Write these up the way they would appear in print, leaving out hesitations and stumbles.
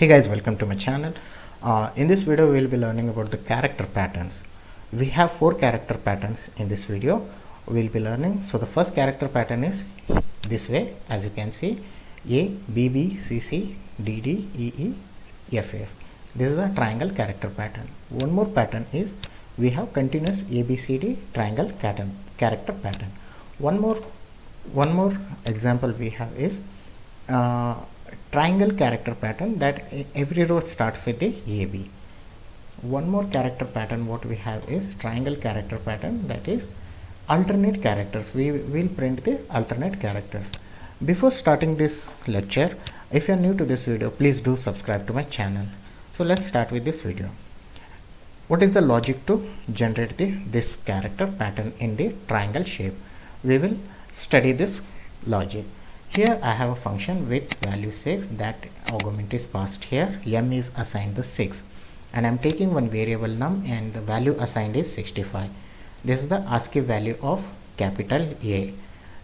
Hey guys, welcome to my channel. In this video we will be learning about the character patterns. We have 4 character patterns in this video we will be learning. So the first character pattern is this way, as you can see, A, B, B, C, C, D, D, E, E, F, F. This is a triangle character pattern. One more pattern is we have continuous A, B, C, D triangle character pattern. One more example we have is triangle character pattern, that every row starts with the AB. One more character pattern what we have is triangle character pattern, that is alternate characters. We will print the alternate characters. Before starting this lecture, if you are new to this video, please do subscribe to my channel. So let's start with this video. What is the logic to generate this character pattern in the triangle shape? We will study this logic. Here I have a function with value 6, that argument is passed here, m is assigned the 6, and I am taking one variable num and the value assigned is 65. This is the ASCII value of capital A.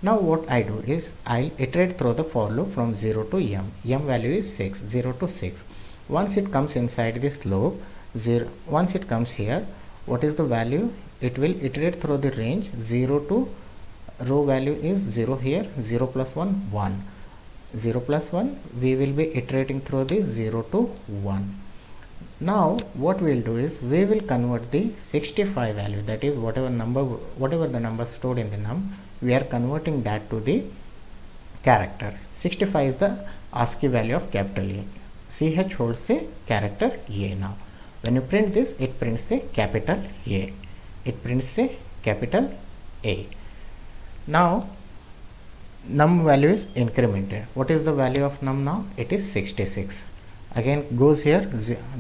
Now what I do is I'll iterate through the for loop from 0 to m. M value is 6, 0 to 6. Once it comes inside this loop, once it comes here, what is the value? It will iterate through the range 0 to row value is 0 here, 0 plus 1, 1, 0 plus 1, we will be iterating through the 0 to 1. Now what we will do is we will convert the 65 value, that is whatever the number stored in the num, we are converting that to the characters. 65 is the ASCII value of capital A. CH holds the character A. Now when you print this, it prints the capital A. It prints the capital A. Now num value is incremented. What is the value of num now? It is 66. Again goes here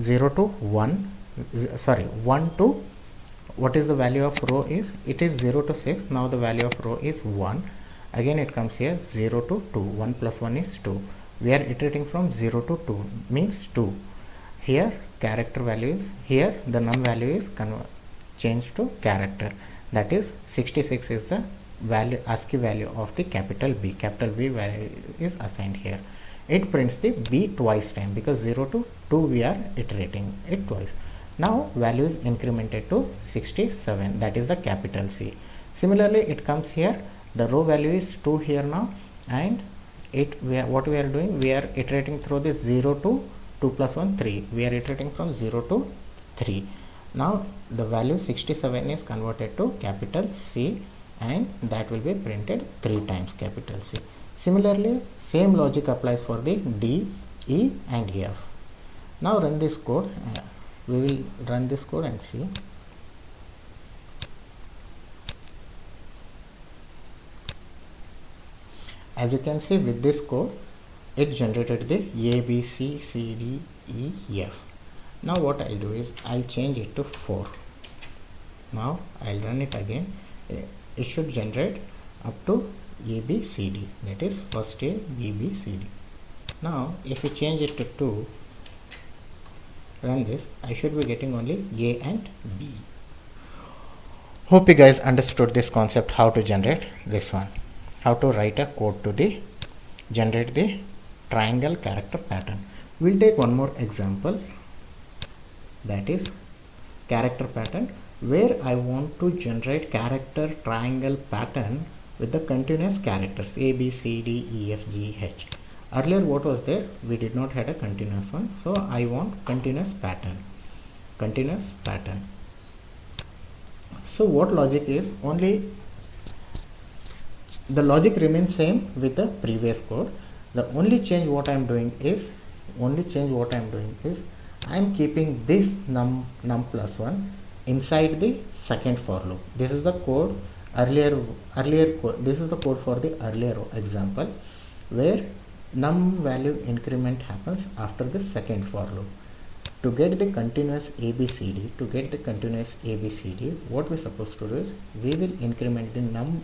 0 to 1, 1 to, what is the value of row is? It is 0 to 6. Now the value of row is 1. Again it comes here 0 to 2. 1 plus 1 is 2. We are iterating from 0 to 2, means 2. Here character value is, here the num value is changed to character, that is 66 is the value, ASCII value of the capital B. Capital B value is assigned here. It prints the B twice time, because 0 to 2 we are iterating it twice. Now value is incremented to 67, that is the capital C. Similarly it comes here, the row value is 2 here now, and what we are doing, we are iterating through this 0 to 2 plus 1, 3. We are iterating from 0 to 3. Now the value 67 is converted to capital C, and that will be printed 3 times capital C. Similarly, same logic applies for the D, E and F. Now run this code. We will run this code and see. As you can see, with this code, it generated the A, B, C, C, D, E, F. Now what I'll do is I'll change it to 4. Now I'll run it again. It should generate up to A, B, C, D, that is first A, B, B, C, D. Now if we change it to 2, run this, I should be getting only A and B. Hope you guys understood this concept, how to generate this one, how to write a code to generate the triangle character pattern. We'll take one more example, that is character pattern, where I want to generate character triangle pattern with the continuous characters A, B, C, D, E, F, G, H. Earlier what was there? We did not have a continuous one, so I want continuous pattern. Continuous pattern. So what logic is? Only the logic remains same with the previous code. The only change what I am doing is I am keeping this num plus 1 inside the second for loop. This is the code earlier code. This is the code for the earlier example, where num value increment happens after the second for loop. To get the continuous ABCD, what we are supposed to do is we will increment the num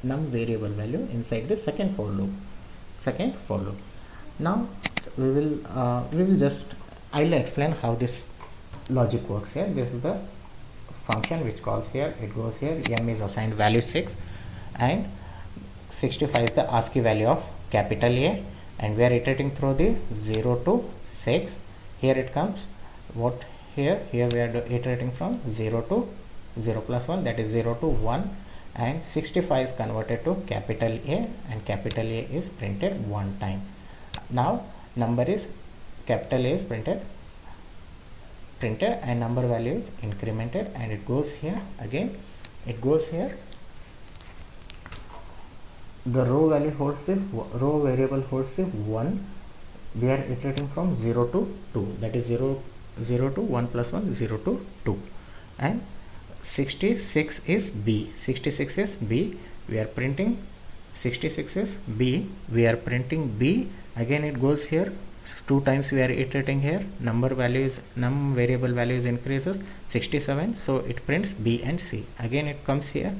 variable value inside the second for loop. Now I'll explain how this logic works here. This is the function which calls here, it goes here, m is assigned value 6 and 65 is the ASCII value of capital A, and we are iterating through the 0 to 6. Here it comes what here we are iterating from 0 to 0 plus 1, that is 0 to 1, and 65 is converted to capital A, and capital A is printed one time. Now number is capital A is printed and number value is incremented, and it goes here again, it goes here. The row value holds the row variable holds the 1. We are iterating from 0 to 2, that is 0 to 1 plus 1, 0 to 2, and 66 is B. 66 is B. We are printing 66 is B. We are printing B. Again it goes here. 2 times we are iterating here. Number values, num variable values increases 67. So it prints B and C. Again it comes here.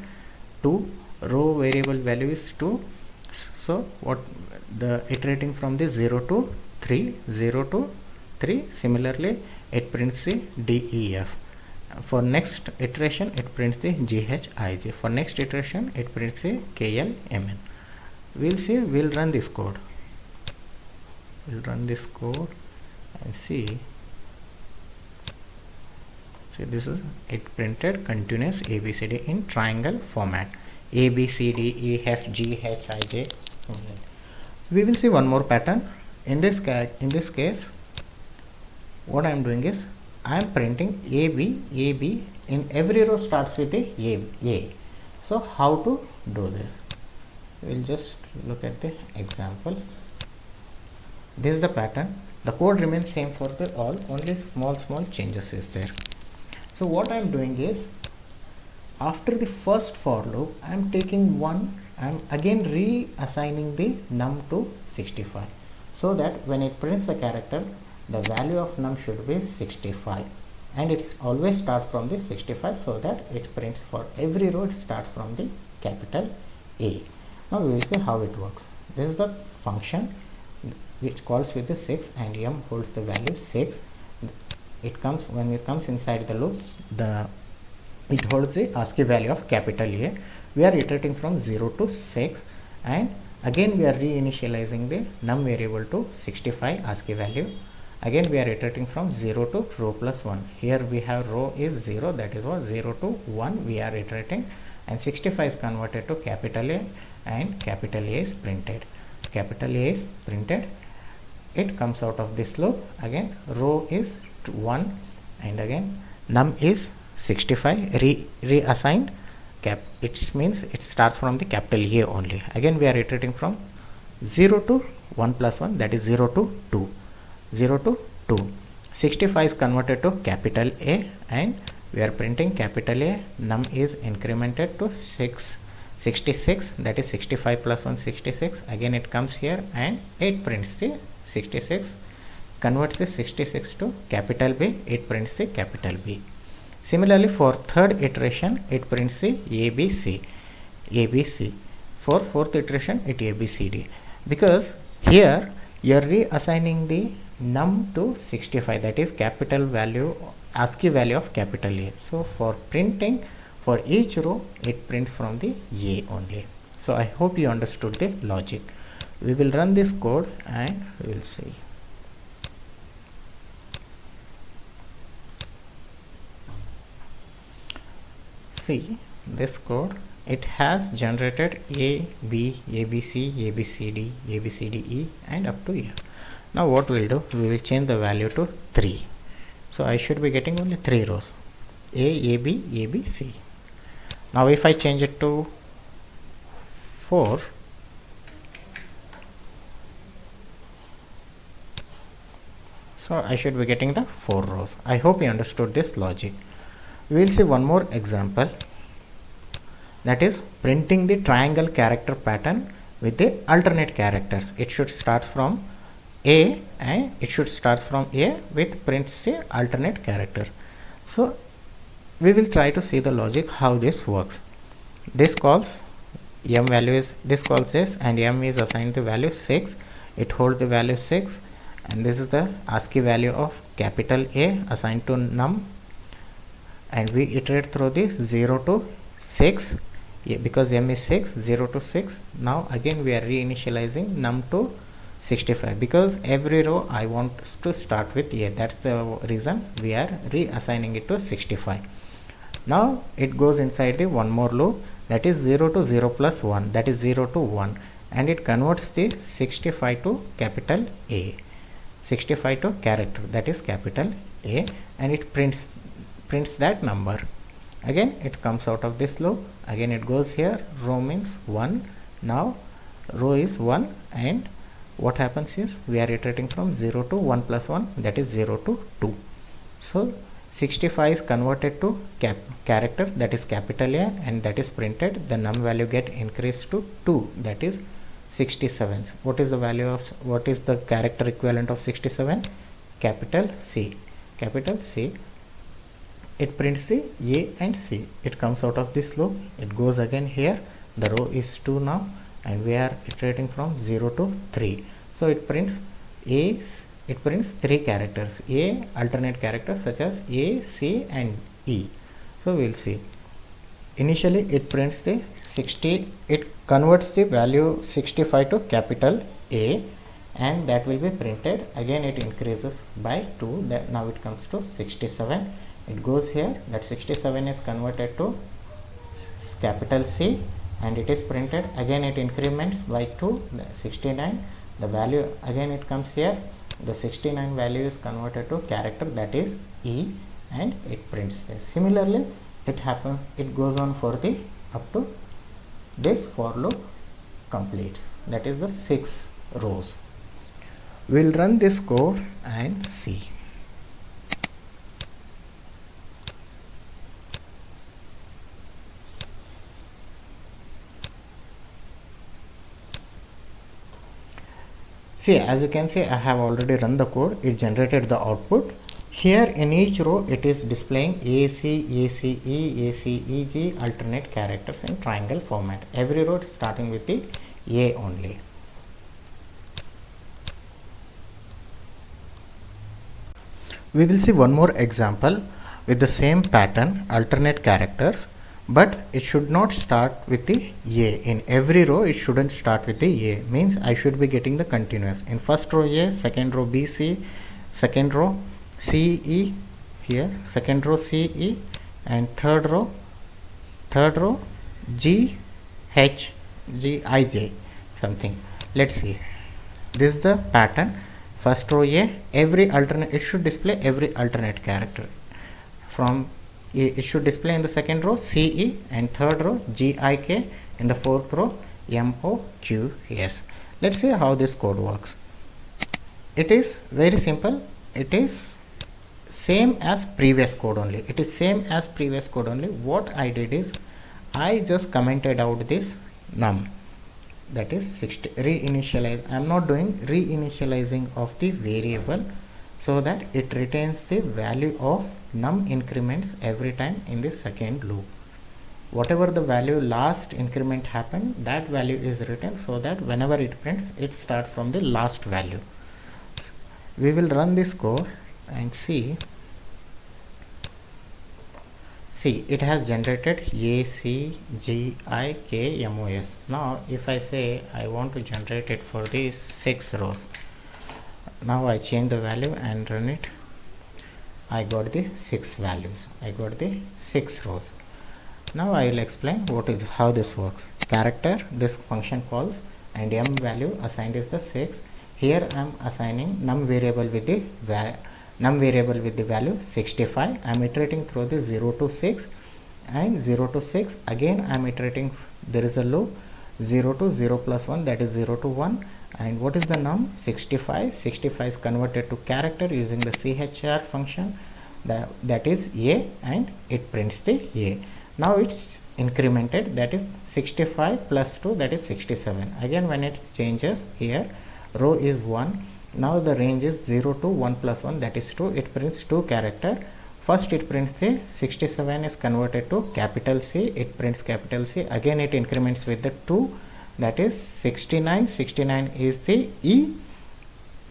2 row variable value is 2. So what the iterating from the 0 to 3, 0 to 3. Similarly it prints the D, E, F. For next iteration it prints the G, H, I, J. For next iteration it prints the K, L, M, N. We'll see, we'll run this code. We'll run this code and see. So this is it printed continuous ABCD in triangle format. A, B, C, D, E, F, G, H, I, J. We will see one more pattern. In this case, what I am doing is I am printing AB, AB. In every row starts with a A. So how to do this? We'll just look at the example. This is the pattern. The code remains same for the all, only small changes is there. So what I am doing is, after the first for loop, I am taking 1, I am again reassigning the num to 65, so that when it prints the character, the value of num should be 65, and it's always start from the 65, so that it prints for every row it starts from the capital A. Now we will see how it works. This is the function which calls with the 6, and M holds the value 6. It comes, when it comes inside the loop, it holds the ASCII value of capital A. We are iterating from 0 to 6, and again we are reinitializing the num variable to 65 ASCII value. Again we are iterating from 0 to row plus 1. Here we have row is 0, that is what 0 to 1 we are iterating, and 65 is converted to capital A, and capital A is printed. Capital A is printed. It comes out of this loop. Again row is 1, and again num is 65 reassigned. It means it starts from the capital A only. Again we are iterating from 0 to 1 plus 1, that is 0 to 2. 0 to 2. 65 is converted to capital A, and we are printing capital A. Num is incremented to 66, that is 65 plus 1, 66. Again it comes here and it prints the 66, converts the 66 to capital B, it prints the capital B. Similarly for third iteration it prints the ABC. For fourth iteration it ABCD, because here you are reassigning the num to 65, that is capital value, ASCII value of capital A. So for printing for each row it prints from the A only. So I hope you understood the logic. We will run this code and we will see. See this code, it has generated A, B, ABC, ABCD, ABCDE and up to here. Now what we'll do, we will change the value to 3. So I should be getting only 3 rows, A, AB, AB, C. Now if I change it to 4, so I should be getting the 4 rows. I hope you understood this logic. We will see one more example, that is printing the triangle character pattern with the alternate characters. It should start from A, and it should start from A with prints the alternate character. So we will try to see the logic how this works. This calls M value is, this calls this, and M is assigned the value 6. It holds the value 6, and this is the ASCII value of capital A assigned to num, and we iterate through this 0 to 6, because M is 6, 0 to 6. Now again we are reinitializing num to 65, because every row I want to start with A. That's the reason we are reassigning it to 65. Now it goes inside the one more loop, that is 0 to 0 plus 1, that is 0 to 1, and it converts the 65 to capital A, 65 to character, that is capital A, and it prints that number. Again it comes out of this loop, again it goes here, row means 1, now row is 1, and what happens is we are iterating from 0 to 1 plus 1, that is 0 to 2. So 65 is converted to character, that is capital A, and that is printed. The num value get increased to 2, that is 67. What is the value of, what is the character equivalent of 67? Capital C. Capital C. It prints the A and C. It comes out of this loop. It goes again here. The row is 2 now, and we are iterating from 0 to 3. So it prints A. It prints 3 characters, A, alternate characters such as A, C and E. So we will see. Initially it prints the 60, it converts the value 65 to capital A, and that will be printed. Again it increases by 2, that now it comes to 67. It goes here, that 67 is converted to capital C, and it is printed. Again it increments by 2, 69. The value, again it comes here, the 69 value is converted to character, that is E, and it prints this. Similarly it goes on for the up to this for loop completes, that is the 6 rows. We'll run this code and see. See, as you can see, I have already run the code. It generated the output. Here in each row it is displaying AC, ACE, ACEG alternate characters in triangle format. Every row is starting with the A only. We will see one more example with the same pattern, alternate characters, but it should not start with the A. In every row it shouldn't start with the A, means I should be getting the continuous. In first row A, second row BC, second row CE, here second row CE, and third row GH, GIJ something. Let's see. This is the pattern. First row A, every alternate, it should display every alternate character. From it should display in the second row CE, and third row GIK, in the fourth row MOQS. Let's see how this code works. It is very simple. It is same as previous code only. It is same as previous code only. What I did is I just commented out this num, that is 60, reinitialize. I am not doing reinitializing of the variable, so that it retains the value of num increments every time in the second loop. Whatever the value last increment happened, that value is written, so that whenever it prints, it starts from the last value. We will run this code and see. See, it has generated ACGIKMOS. Now if I say I want to generate it for these 6 rows, now I change the value and run it. I got the 6 values. I got the 6 rows. Now I will explain how this works. Character, this function calls, and m value assigned is the 6. Here I am assigning num variable with the value 65. I am iterating through the 0 to 6, and 0 to 6 again I am iterating. There is a loop 0 to 0 plus 1, that is 0 to 1. And what is the num? 65. 65 is converted to character using the chr function, that is A, and it prints the A. Now it's incremented, that is 65 plus 2, that is 67. Again when it changes here, row is 1. Now the range is 0 to 1 plus 1, that is 2. It prints 2 character. First it prints the 67 is converted to capital C. It prints capital C. Again it increments with the 2, that is 69. 69 is the E.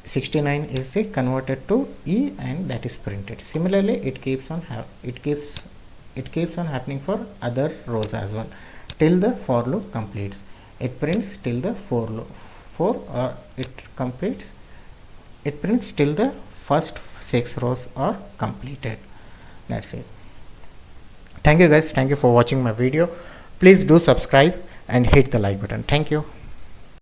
69 is the converted to E, and that is printed. Similarly it keeps on happening for other rows as well till the for loop completes. It prints till the for 4 or it completes, it prints till the first 6 rows are completed. That's it. Thank you guys, thank you for watching my video. Please do subscribe and hit the like button. Thank you.